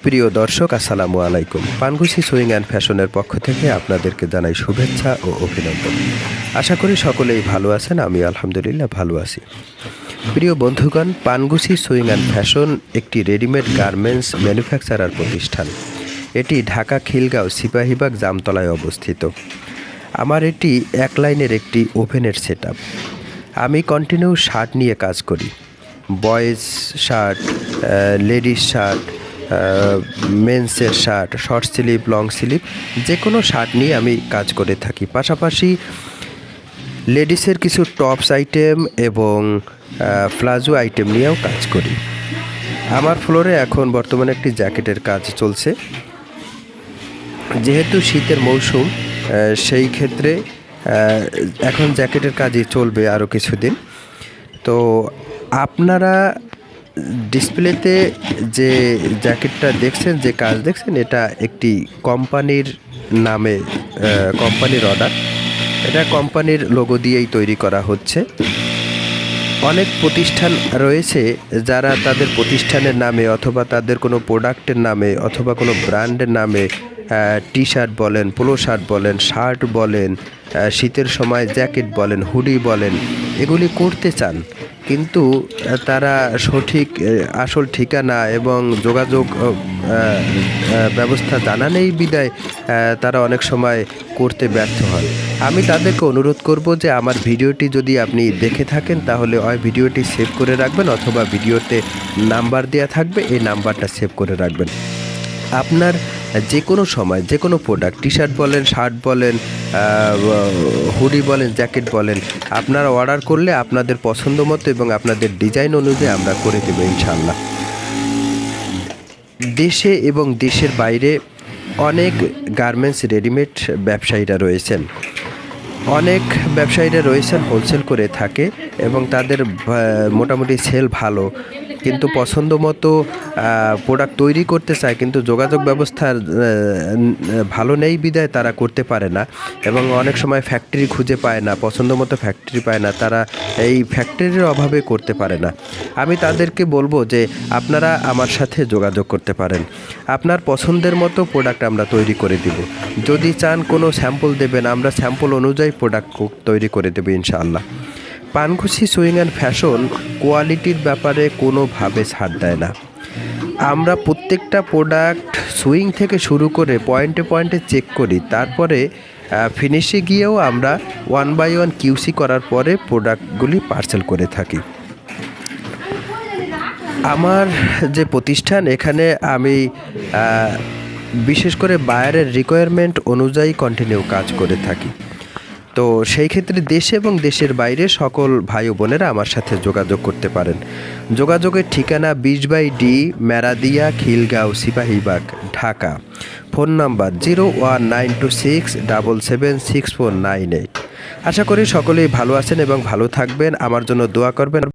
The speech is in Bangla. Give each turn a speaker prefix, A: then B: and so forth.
A: প্রিয় দর্শক, আসসালামু আলাইকুম। পানগুচি সুইং অ্যান্ড ফ্যাশনের পক্ষ থেকে আপনাদেরকে জানাই শুভেচ্ছা ও অভিনন্দন। আশা করি সকলেই ভালো আছেন। আমি আলহামদুলিল্লাহ ভালো আছি। প্রিয় বন্ধুগণ, পানগুচি সুইং অ্যান্ড ফ্যাশন একটি রেডিমেড গার্মেন্টস ম্যানুফ্যাকচারার প্রতিষ্ঠান। এটি ঢাকা খিলগাঁও সিপাহীবাগ জামতলায় অবস্থিত। আমার এটি এক লাইনের একটি ওভেনের সেটআপ। আমি কন্টিনিউ শার্ট নিয়ে কাজ করি। বয়েজ শার্ট, লেডিস শার্ট, মেন্সের shirt, short sleeve, long sleeve, যে কোনো শার্ট নিয়ে আমি কাজ করে থাকি। পাশাপাশি লেডিসের কিছু টপস আইটেম এবং প্লাজো আইটেম নিয়েও কাজ করি। আমার ফ্লোরে এখন বর্তমানে একটি জ্যাকেটের কাজ চলছে। যেহেতু শীতের মৌসুম, সেই ক্ষেত্রে এখন জ্যাকেটের কাজই চলবে আরও কিছুদিন। তো আপনারা ডিসপ্লেতে যে জ্যাকেটটা দেখছেন, যে কাজ দেখছেন, এটা একটি কোম্পানির নামে কোম্পানির অর্ডার। এটা কোম্পানির লোগো দিয়েই তৈরি করা হচ্ছে। অনেক প্রতিষ্ঠান রয়েছে যারা তাদের প্রতিষ্ঠানের নামে অথবা তাদের কোনো প্রোডাক্টের নামে অথবা কোনো ব্র্যান্ডের নামে টি শার্ট বলেন, পোলো শার্ট বলেন, শার্ট বলেন, শীতের সময় জ্যাকেট বলেন, হুডি বলেন, এগুলি করতে চান, কিন্তু তারা সঠিক আসল ঠিকানা এবং যোগাযোগ ব্যবস্থা জানা নেই বিদায় তারা অনেক সময় করতে ব্যর্থ হন। আমি তাদেরকে অনুরোধ করব যে আমার ভিডিওটি যদি আপনি দেখে থাকেন তাহলে হয় ভিডিওটি সেভ করে রাখবেন অথবা ভিডিওতে নাম্বার দেওয়া থাকবে, এই নাম্বারটা সেভ করে রাখবেন। আপনার যে কোনো সময় যে কোনো প্রোডাক্ট, টি শার্ট বলেন, শার্ট বলেন, হুডি বলেন, জ্যাকেট বলেন, আপনারা অর্ডার করলে আপনাদের পছন্দ মতো এবং আপনাদের ডিজাইন অনুযায়ী আমরা করে দেবো ইনশাআল্লাহ। দেশে এবং দেশের বাইরে অনেক গার্মেন্টস রেডিমেড ব্যবসায়ীরা রয়েছেন। অনেক ব্যবসায়ীরা রয়েছেন হোলসেল করে থাকে এবং তাদের মোটামুটি সেল ভালো, কিন্তু পছন্দ মতো প্রোডাক্ট তৈরি করতে চায়, কিন্তু যোগাযোগ ব্যবস্থার ভালো নেই বিদায় তারা করতে পারে না এবং অনেক সময় ফ্যাক্টরি খুঁজে পায় না, পছন্দ মতো ফ্যাক্টরি পায় না, তারা এই ফ্যাক্টরির অভাবে করতে পারে না। আমি তাদেরকে বলবো যে আপনারা আমার সাথে যোগাযোগ করতে পারেন। আপনার পছন্দের মতো প্রোডাক্ট আমরা তৈরি করে দিব। যদি চান কোনো স্যাম্পল দেবেন, আমরা স্যাম্পল অনুযায়ী প্রোডাক্ট তৈরি করে দেবো ইনশাআল্লাহ। পানগুচি সুইং অ্যান্ড ফ্যাশন কোয়ালিটির ব্যাপারে কোনোভাবে ছাড় দেয় না। আমরা প্রত্যেকটা প্রোডাক্ট সুইং থেকে শুরু করে পয়েন্টে পয়েন্টে চেক করি, তারপরে ফিনিশে গিয়েও আমরা 1 by 1 কিউসি করার পরে প্রোডাক্টগুলি পার্সেল করে থাকি। আমার যে প্রতিষ্ঠান, এখানে আমি বিশেষ করে বায়ারের রিকোয়ারমেন্ট অনুযায়ী কন্টিনিউ কাজ করে থাকি। তো সেই ক্ষেত্রে দেশে এবং দেশের বাইরে সকল ভাই ও বোনেরা আমার সাথে যোগাযোগ করতে পারেন। যোগাযোগের ঠিকানা 20/D Meradia, Khilgaon, Sipahibagh, Dhaka. Phone number 01926776498। আশা করি সকলেই ভালো আছেন এবং ভালো থাকবেন। আমার জন্য দোয়া করবেন।